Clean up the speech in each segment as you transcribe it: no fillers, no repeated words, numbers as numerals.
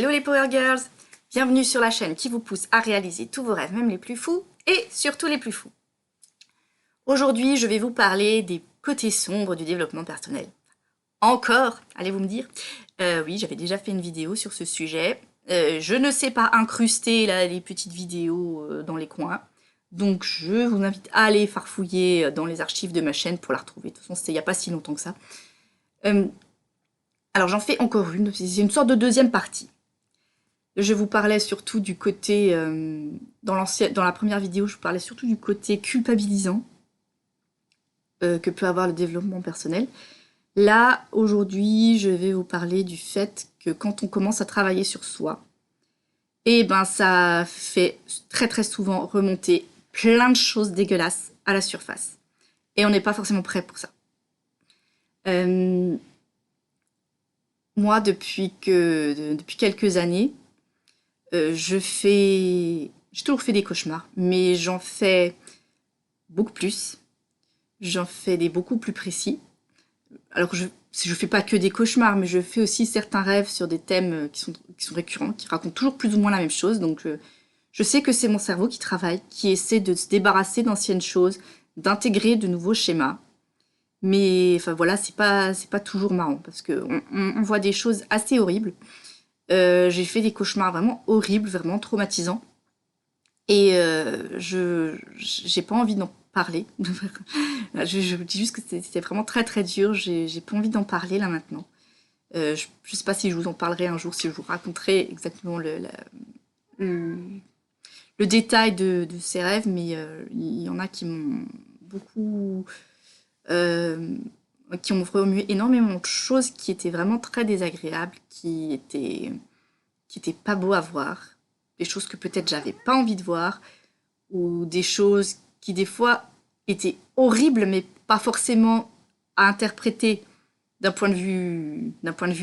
Hello les Power Girls! Bienvenue sur la chaîne qui vous pousse à réaliser tous vos rêves, même les plus fous, et surtout les plus fous. Aujourd'hui, je vais vous parler des côtés sombres du développement personnel. Encore, allez-vous me dire? Oui, j'avais déjà fait une vidéo sur ce sujet. Je ne sais pas incruster là, les petites vidéos dans les coins. Donc je vous invite à aller farfouiller dans les archives de ma chaîne pour la retrouver. De toute façon, c'était il n'y a pas si longtemps que ça. Alors j'en fais encore une, c'est une sorte de deuxième partie. Je vous parlais surtout du côté, dans la première vidéo, je vous parlais surtout du côté culpabilisant que peut avoir le développement personnel. Là, aujourd'hui, je vais vous parler du fait que quand on commence à travailler sur soi, et ben ça fait très très souvent remonter plein de choses dégueulasses à la surface. Et on n'est pas forcément prêt pour ça. Moi, depuis quelques années, j'ai toujours fait des cauchemars, mais j'en fais beaucoup plus. J'en fais des beaucoup plus précis. Alors que je fais pas que des cauchemars, mais je fais aussi certains rêves sur des thèmes qui sont récurrents, qui racontent toujours plus ou moins la même chose. Donc je sais que c'est mon cerveau qui travaille, qui essaie de se débarrasser d'anciennes choses, d'intégrer de nouveaux schémas. Mais enfin voilà, c'est pas toujours marrant parce que on voit des choses assez horribles. J'ai fait des cauchemars vraiment horribles, vraiment traumatisants. Et j'ai pas envie d'en parler. je dis juste que c'était vraiment très très dur. J'ai pas envie d'en parler là maintenant. Je sais pas si je vous en parlerai un jour, si je vous raconterai exactement le détail de ces rêves, mais il y en a qui m'ont beaucoup... qui ont remué énormément de choses qui étaient vraiment très désagréables, qui étaient pas beaux à voir, des choses que peut-être j'avais pas envie de voir, ou des choses qui des fois étaient horribles, mais pas forcément à interpréter d'un point de vue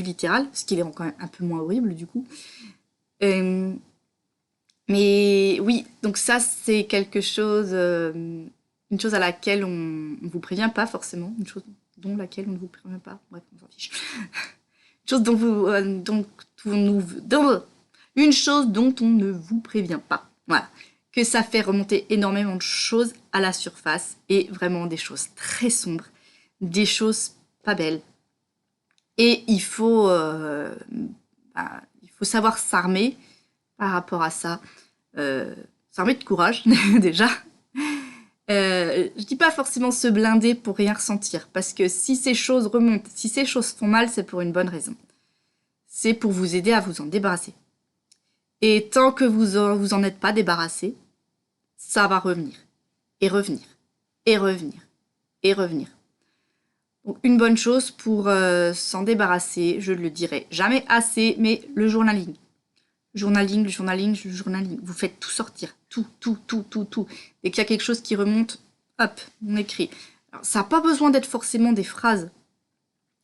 littéral, ce qui les rend quand même un peu moins horribles du coup. Mais oui, donc ça c'est quelque chose, une chose à laquelle on ne vous prévient pas forcément, une chose dont laquelle on ne vous prévient pas. Bref, on s'en fiche. Une chose une chose dont on ne vous prévient pas. Voilà. Que ça fait remonter énormément de choses à la surface et vraiment des choses très sombres, des choses pas belles. Et il faut savoir s'armer par rapport à ça. S'armer de courage, déjà. Je dis pas forcément se blinder pour rien ressentir, parce que si ces choses remontent, si ces choses font mal, c'est pour une bonne raison. C'est pour vous aider à vous en débarrasser. Et tant que vous en êtes pas débarrassé, ça va revenir, et revenir, et revenir, et revenir. Donc une bonne chose pour s'en débarrasser, je ne le dirai jamais assez, mais le journaling. Journaling. Vous faites tout sortir, tout. Dès qu'il y a quelque chose qui remonte, hop, on écrit. Alors, ça n'a pas besoin d'être forcément des phrases.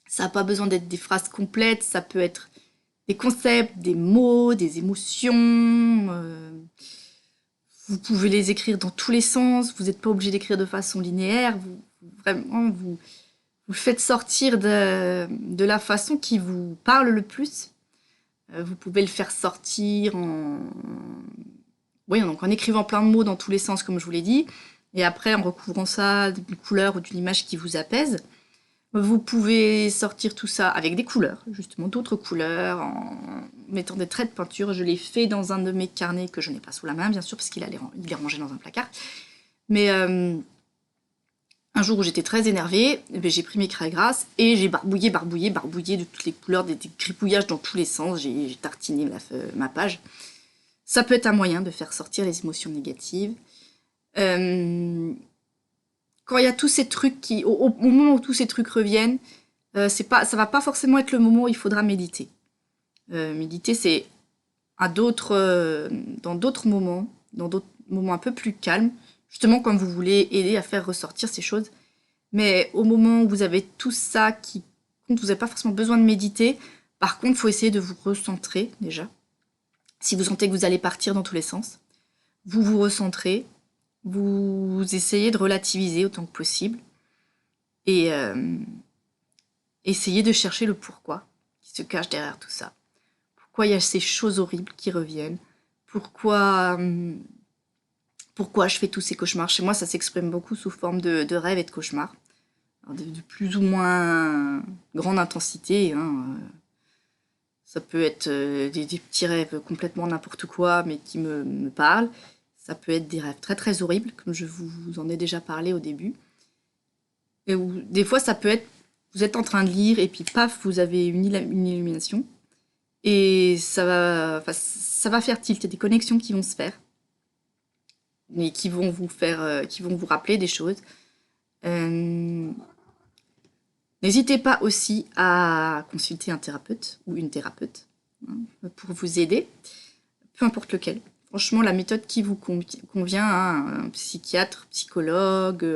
Ça n'a pas besoin d'être des phrases complètes, ça peut être des concepts, des mots, des émotions. Vous pouvez les écrire dans tous les sens, vous n'êtes pas obligé d'écrire de façon linéaire, vous faites sortir de la façon qui vous parle le plus. Vous pouvez le faire sortir donc en écrivant plein de mots dans tous les sens, comme je vous l'ai dit, et après en recouvrant ça d'une couleur ou d'une image qui vous apaise. Vous pouvez sortir tout ça avec des couleurs, justement, d'autres couleurs, en mettant des traits de peinture. Je l'ai fait dans un de mes carnets que je n'ai pas sous la main, bien sûr, parce qu'il est rangé dans un placard. Mais un jour où j'étais très énervée, j'ai pris mes craies grasses et j'ai barbouillé de toutes les couleurs, des gribouillages dans tous les sens. J'ai tartiné ma page. Ça peut être un moyen de faire sortir les émotions négatives. Quand il y a tous ces trucs au moment où tous ces trucs reviennent, ça va pas forcément être le moment où il faudra méditer. Méditer, c'est dans d'autres moments un peu plus calmes, justement quand vous voulez aider à faire ressortir ces choses. Mais au moment où vous avez tout ça vous n'avez pas forcément besoin de méditer. Par contre, il faut essayer de vous recentrer déjà. Si vous sentez que vous allez partir dans tous les sens, vous vous recentrez. Vous essayez de relativiser autant que possible et essayez de chercher le pourquoi qui se cache derrière tout ça. pourquoi il y a ces choses horribles qui reviennent, pourquoi je fais tous ces cauchemars. Chez moi, ça s'exprime beaucoup sous forme de rêves et de cauchemars. Alors, de plus ou moins grande intensité, hein. Ça peut être des petits rêves complètement n'importe quoi, mais qui me parlent. Ça peut être des rêves très très horribles, comme je vous en ai déjà parlé au début. Et des fois, ça peut être, vous êtes en train de lire, et puis paf, vous avez une illumination. Et ça va faire tilt, il y a des connexions qui vont se faire, mais qui vont vous rappeler des choses. N'hésitez pas aussi à consulter un thérapeute ou une thérapeute, hein, pour vous aider, peu importe lequel. Franchement, la méthode qui vous convient, hein, un psychiatre, psychologue,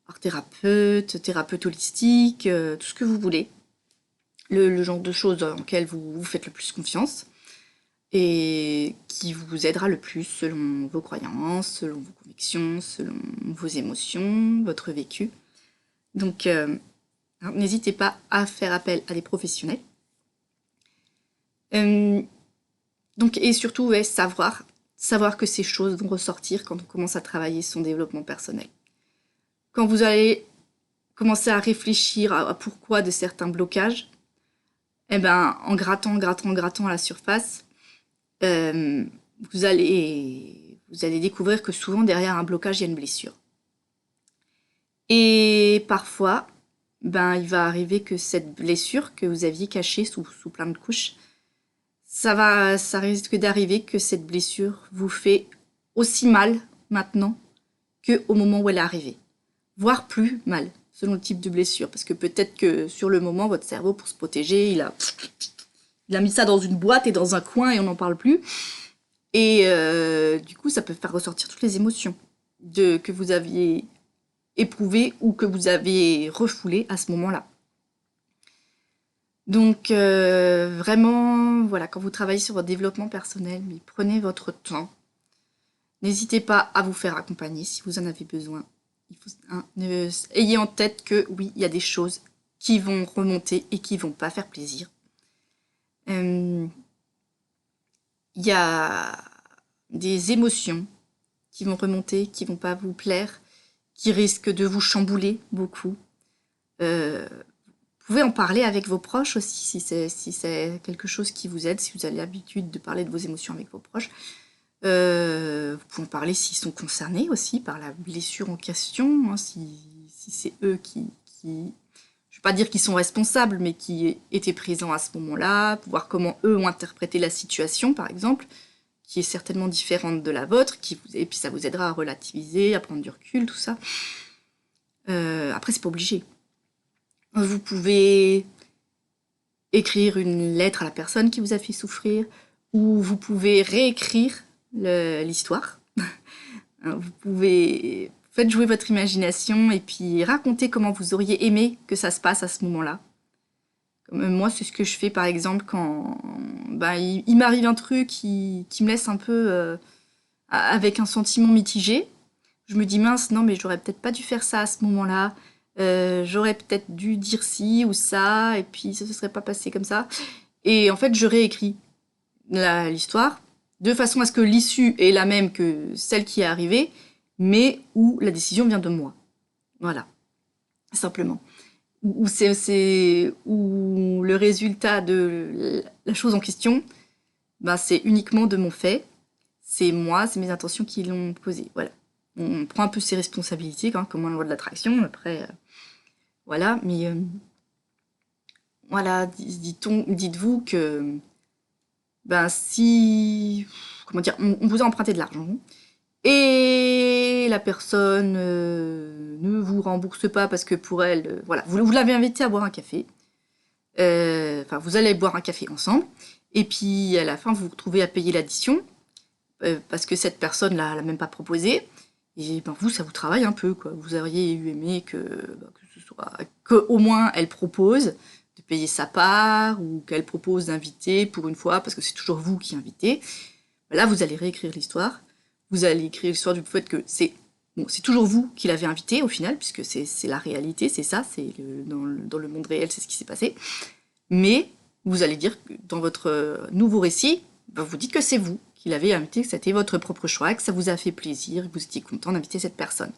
art thérapeute, thérapeute holistique, tout ce que vous voulez. Le genre de choses en lesquelles vous faites le plus confiance et qui vous aidera le plus selon vos croyances, selon vos convictions, selon vos émotions, votre vécu. Donc, n'hésitez pas à faire appel à des professionnels. Donc, et surtout, ouais, savoir que ces choses vont ressortir quand on commence à travailler son développement personnel. Quand vous allez commencer à réfléchir à pourquoi de certains blocages, eh ben, en grattant à la surface, vous allez découvrir que souvent derrière un blocage, il y a une blessure. Et parfois, ben, il va arriver que cette blessure que vous aviez cachée sous plein de couches, ça risque d'arriver que cette blessure vous fait aussi mal maintenant qu'au moment où elle est arrivée. Voire plus mal, selon le type de blessure. Parce que peut-être que sur le moment, votre cerveau, pour se protéger, il a mis ça dans une boîte et dans un coin et on n'en parle plus. Et du coup, ça peut faire ressortir toutes les émotions que vous aviez éprouvées ou que vous avez refoulées à ce moment-là. Donc, vraiment, voilà, quand vous travaillez sur votre développement personnel, mais prenez votre temps. N'hésitez pas à vous faire accompagner si vous en avez besoin. Ayez en tête que oui, il y a des choses qui vont remonter et qui vont pas faire plaisir. Il y a des émotions qui vont remonter, qui vont pas vous plaire, qui risquent de vous chambouler beaucoup. Vous pouvez en parler avec vos proches aussi, si c'est quelque chose qui vous aide, si vous avez l'habitude de parler de vos émotions avec vos proches. Vous pouvez en parler s'ils sont concernés aussi par la blessure en question, hein, si c'est eux qui, je ne vais pas dire qu'ils sont responsables, mais qui étaient présents à ce moment-là, pour voir comment eux ont interprété la situation, par exemple, qui est certainement différente de la vôtre, et puis ça vous aidera à relativiser, à prendre du recul, tout ça. Après, c'est pas obligé. Vous pouvez écrire une lettre à la personne qui vous a fait souffrir, ou vous pouvez réécrire l'histoire. Vous pouvez faites jouer votre imagination et puis raconter comment vous auriez aimé que ça se passe à ce moment-là. Comme moi, c'est ce que je fais par exemple quand il m'arrive un truc qui me laisse un peu avec un sentiment mitigé. Je me dis mince, non mais j'aurais peut-être pas dû faire ça à ce moment-là. J'aurais peut-être dû dire ci ou ça et puis ça se serait pas passé comme ça. Et en fait, je réécris l'histoire de façon à ce que l'issue est la même que celle qui est arrivée, mais où la décision vient de moi. Voilà, simplement. Où le résultat de la chose en question, c'est uniquement de mon fait. C'est moi, c'est mes intentions qui l'ont posé. Voilà. On prend un peu ses responsabilités, comme en loi de l'attraction. Après, voilà. Mais voilà, dites-vous que si, comment dire, on vous a emprunté de l'argent et la personne ne vous rembourse pas parce que pour elle, voilà, vous l'avez invité à boire un café. Vous allez boire un café ensemble et puis à la fin vous vous retrouvez à payer l'addition parce que cette personne l'a même pas proposé. Et vous, ça vous travaille un peu, quoi. Vous auriez aimé que au moins elle propose de payer sa part ou qu'elle propose d'inviter pour une fois, parce que c'est toujours vous qui invitez. Là, vous allez réécrire l'histoire. Vous allez écrire l'histoire du fait que c'est toujours vous qui l'avez invité au final, puisque c'est la réalité, c'est ça, dans le monde réel, c'est ce qui s'est passé. Mais Vous allez dire que dans votre nouveau récit, vous dites que c'est vous qui l'avez invité, que c'était votre propre choix, que ça vous a fait plaisir, que vous étiez content d'inviter cette personne.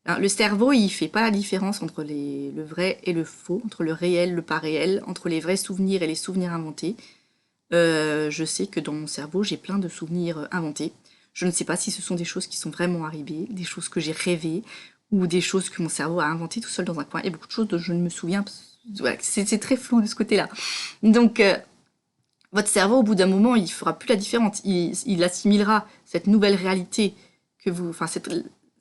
Alors, le cerveau, il fait pas la différence entre le vrai et le faux, entre le réel, le pas réel, entre les vrais souvenirs et les souvenirs inventés. Je sais que dans mon cerveau, j'ai plein de souvenirs inventés. Je ne sais pas si ce sont des choses qui sont vraiment arrivées, des choses que j'ai rêvées, ou des choses que mon cerveau a inventées tout seul dans un coin. Il y a beaucoup de choses dont je ne me souviens. Voilà, c'est très flou de ce côté-là. Donc, votre cerveau, au bout d'un moment, il fera plus la différence. Il assimilera cette nouvelle réalité que vous, enfin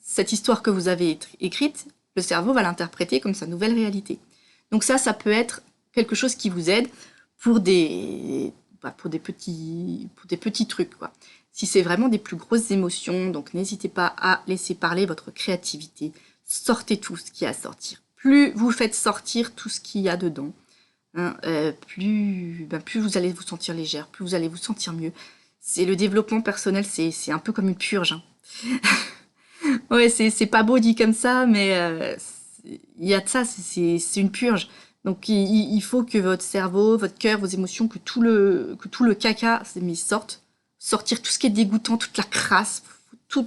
cette histoire que vous avez écrite. Le cerveau va l'interpréter comme sa nouvelle réalité. Donc ça peut être quelque chose qui vous aide pour des petits trucs, quoi. Si c'est vraiment des plus grosses émotions, donc n'hésitez pas à laisser parler votre créativité. Sortez tout ce qu'il y a à sortir. Plus vous faites sortir tout ce qu'il y a dedans, hein, plus vous allez vous sentir légère, plus vous allez vous sentir mieux. C'est le développement personnel, c'est un peu comme une purge, hein. Ouais, c'est pas beau dit comme ça, mais il y a de ça, c'est une purge. Donc il faut que votre cerveau, votre cœur, vos émotions, que tout le caca sorte. Sortir tout ce qui est dégoûtant, toute la crasse, tout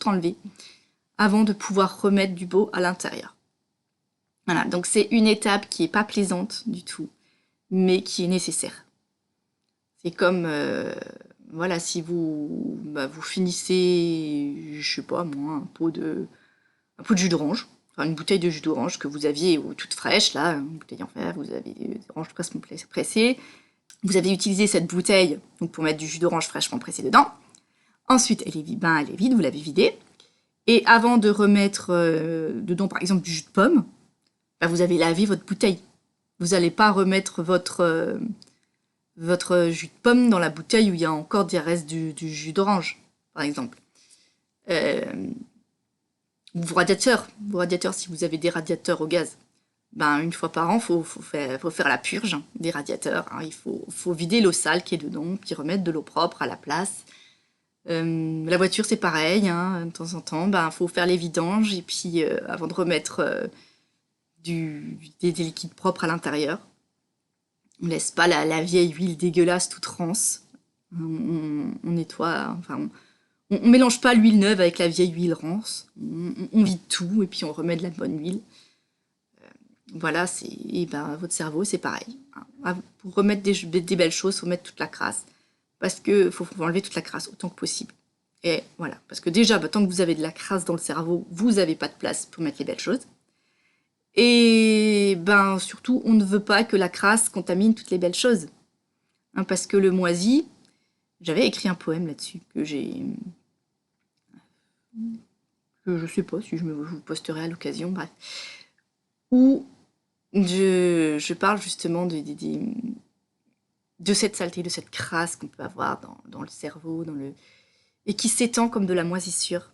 enlever, avant de pouvoir remettre du beau à l'intérieur. Voilà, donc c'est une étape qui est pas plaisante du tout, mais qui est nécessaire. C'est comme, voilà, si vous finissez, je sais pas moi, un pot de jus d'orange, enfin une bouteille de jus d'orange que vous aviez toute fraîche, là, une bouteille en fer, vous avez des oranges fraîchement pressées, vous avez utilisé cette bouteille donc pour mettre du jus d'orange fraîchement pressé dedans. Ensuite, elle est vide, vous l'avez vidée. Et avant de remettre dedans, par exemple, du jus de pomme, vous avez lavé votre bouteille. Vous n'allez pas remettre votre jus de pomme dans la bouteille où il y a encore des restes du jus d'orange, par exemple. Vos radiateurs, si vous avez des radiateurs au gaz, une fois par an, faut faire la purge des radiateurs. Hein. Il faut vider l'eau sale qui est dedans, puis remettre de l'eau propre à la place. La voiture, c'est pareil, hein, de temps en temps, faut faire les vidanges, et puis avant de remettre des liquides propres à l'intérieur. On laisse pas la vieille huile dégueulasse toute rance. On nettoie, enfin, on mélange pas l'huile neuve avec la vieille huile rance. On vide tout, et puis on remet de la bonne huile. Voilà, votre cerveau, c'est pareil. Pour remettre des belles choses, il faut mettre toute la crasse. Parce que faut enlever toute la crasse autant que possible. Et voilà, parce que déjà, tant que vous avez de la crasse dans le cerveau, vous n'avez pas de place pour mettre les belles choses. Et surtout, on ne veut pas que la crasse contamine toutes les belles choses. Hein, parce que le moisi, j'avais écrit un poème là-dessus, que je sais pas si je vous posterai à l'occasion, bref. Où je parle justement de cette saleté, de cette crasse qu'on peut avoir dans le cerveau, et qui s'étend comme de la moisissure.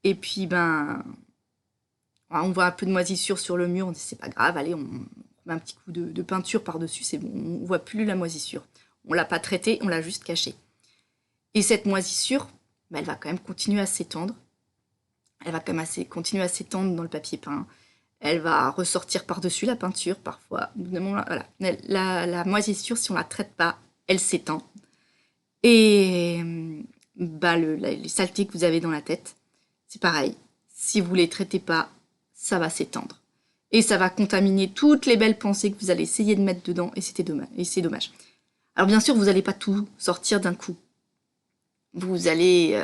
Et puis, on voit un peu de moisissure sur le mur, on dit c'est pas grave, allez, on met un petit coup de peinture par-dessus, c'est bon, on voit plus la moisissure. On l'a pas traitée, on l'a juste cachée. Et cette moisissure, elle va quand même continuer à s'étendre. Elle va quand même continuer à s'étendre dans le papier peint. Elle va ressortir par-dessus la peinture, parfois. Voilà. La moisissure, si on la traite pas, elle s'étend. Et les saletés que vous avez dans la tête, c'est pareil. Si vous les traitez pas, ça va s'étendre. Et ça va contaminer toutes les belles pensées que vous allez essayer de mettre dedans, et c'est dommage. Alors bien sûr, vous n'allez pas tout sortir d'un coup. Vous allez...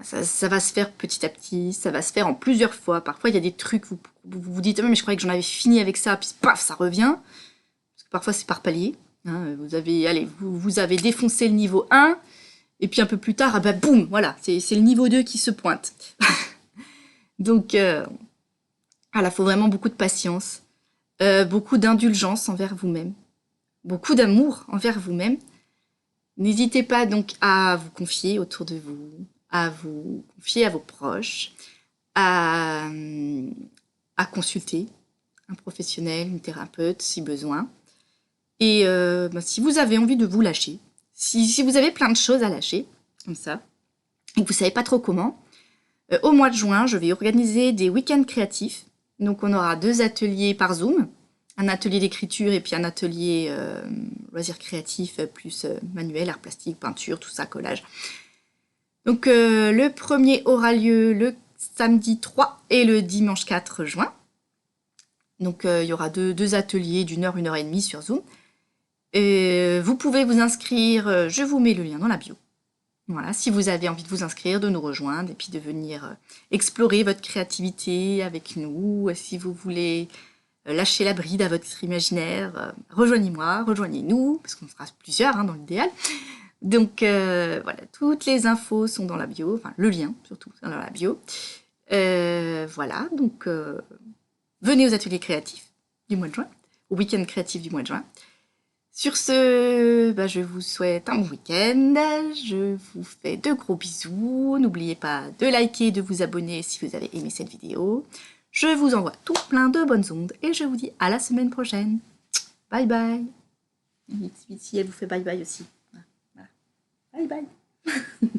ça va se faire petit à petit, ça va se faire en plusieurs fois. Parfois, il y a des trucs, vous vous dites, mais je croyais que j'en avais fini avec ça, puis paf, ça revient. Parce que parfois, c'est par palier. Hein, vous avez défoncé le niveau 1, et puis un peu plus tard, boum, voilà, c'est le niveau 2 qui se pointe. Donc, faut vraiment beaucoup de patience, beaucoup d'indulgence envers vous-même, beaucoup d'amour envers vous-même. N'hésitez pas donc à vous confier autour de vous, à vous confier à vos proches, à consulter un professionnel, une thérapeute si besoin. Et si vous avez envie de vous lâcher, si vous avez plein de choses à lâcher, comme ça, et que vous ne savez pas trop comment, au mois de juin, je vais organiser des week-ends créatifs. Donc on aura 2 ateliers par Zoom, un atelier d'écriture et puis un atelier loisirs créatifs plus manuel, art plastique, peinture, tout ça, collage. Donc le premier aura lieu le samedi 3 et le dimanche 4 juin. Donc il y aura deux ateliers d'1 heure, 1 heure et demie sur Zoom. Et vous pouvez vous inscrire, je vous mets le lien dans la bio. Voilà, si vous avez envie de vous inscrire, de nous rejoindre et puis de venir explorer votre créativité avec nous, si vous voulez lâcher la bride à votre imaginaire, rejoignez-moi, rejoignez-nous, parce qu'on sera plusieurs dans l'idéal. Donc voilà, toutes les infos sont dans la bio, enfin le lien surtout dans la bio. Voilà, donc venez aux ateliers créatifs du mois de juin, au week-end créatif du mois de juin. Sur ce, je vous souhaite un bon week-end, je vous fais de gros bisous, n'oubliez pas de liker et de vous abonner si vous avez aimé cette vidéo. Je vous envoie tout plein de bonnes ondes et je vous dis à la semaine prochaine. Bye bye. Vite, elle vous fait bye bye aussi. Voilà. Bye bye.